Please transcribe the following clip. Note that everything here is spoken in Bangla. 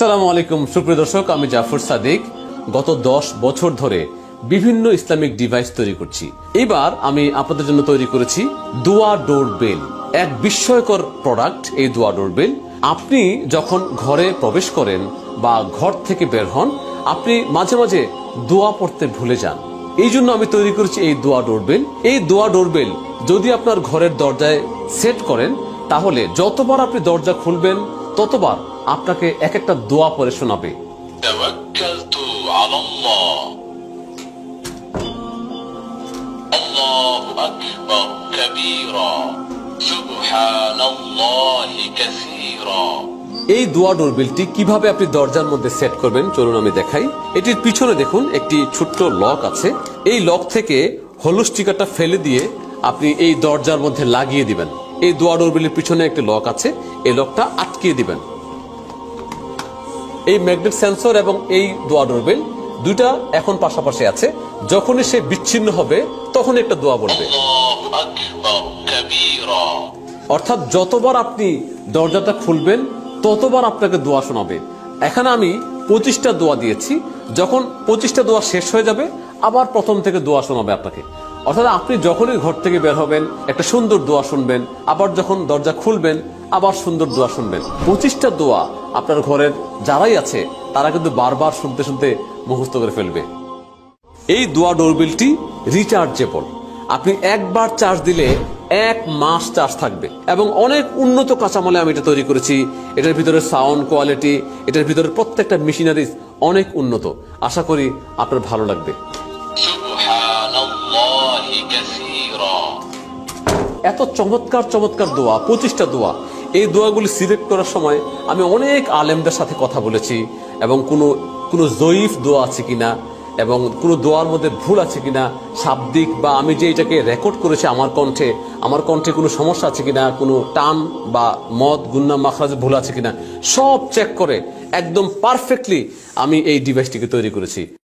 আসসালামু আলাইকুম সুপ্রিয় দর্শক, আমি জাফর সাদিক। গত 10 বছর ধরে বিভিন্ন ইসলামিক ডিভাইস তৈরি করছি। এবার আমি আপনাদের জন্য তৈরি করেছি দোয়া ডোরবেল। এক বিস্ময়কর প্রোডাক্ট এই দোয়া ডোরবেল। আপনি যখন ঘরে প্রবেশ করেন বা ঘর থেকে বের হন, আপনি মাঝে মাঝে দোয়া পড়তে ভুলে যান। এই জন্য আমি তৈরি করেছি এই দোয়া ডোরবেল। এই দোয়া ডোরবেল যদি আপনার ঘরের দরজায় সেট করেন, তাহলে যতবার আপনি দরজা খুলবেন ততবার আপনাকে এক একটা দোয়া পড়ে শোনাবে। তাওয়াক্কালতু আলাল্লাহ, আল্লাহু আকবার কাবীরা, সুবহানাল্লাহি কাসীরা। এই দোয়া ডোরবেলটি কিভাবে আপনি দরজার মধ্যে সেট করবেন চলুন আমি দেখাই। এটির পিছনে দেখুন একটি ছোট্ট লক আছে। এই লক থেকে হলুদ স্টিকারটা ফেলে দিয়ে আপনি এই দরজার মধ্যে লাগিয়ে দিবেন। এই দোয়া ডোরবেলের পিছনে একটি লক আছে, এই লকটা আটকিয়ে দিবেন। এই ম্যাগনেট সেন্সর এবং এই দোয়া ডোরবেল দুইটা এখন পাশাপাশি আছে। যখনই সে বিচ্ছিন্ন হবে তখন একটা দোয়া বলবে। আল্লাহু আকবার কাবীরা। অর্থাৎ যতবার আপনি দরজাটা খুলবেন ততবার আপনাকে দোয়া শোনাবে। এখানে আমি 25টা দোয়া দিয়েছি। যখন 25টা দোয়া শেষ হয়ে যাবে আবার প্রথম থেকে দোয়া শোনাবে আপনাকে। অর্থাৎ আপনি যখনই ঘর থেকে বের হবেন একটা সুন্দর দোয়া শুনবেন, আবার যখন দরজা খুলবেন আবার সুন্দর দোয়া শুনবেন। 25টা দোয়া আপনার ঘরের যারাই আছে তারা কিন্তু বারবার শুনতে শুনতে মুখস্থ করে ফেলবে। এই দোয়া ডোরবেলটি রিচার্জেবল। আপনি একবার চার্জ দিলে 1 মাস চার্জ থাকবে এবং অনেক উন্নত কাঁচামালে আমি এটা তৈরি করেছি। এটার ভিতরে সাউন্ড কোয়ালিটি, এটার ভিতরে প্রত্যেকটা মেশিনারিজ অনেক উন্নত। আশা করি আপনার ভালো লাগবে। সুবহানাল্লাহি কাসীরা। এত চমৎকার চমৎকার দোয়া, 25টা দোয়া। এই দোয়াগুলি সিলেক্ট করার সময় আমি অনেক আলেমদের সাথে কথা বলেছি এবং কোনো জয়ীফ দোয়া আছে কিনা এবং কোনো দোয়ার মধ্যে ভুল আছে কিনা, শাব্দিক বা আমি যে এটাকে রেকর্ড করেছি আমার কণ্ঠে কোনো সমস্যা আছে কিনা, কোনো টান বা মদ গুন্না মাখরাজে ভুল আছে কিনা, সব চেক করে একদম পারফেক্টলি আমি এই ডিভাইসটিকে তৈরি করেছি।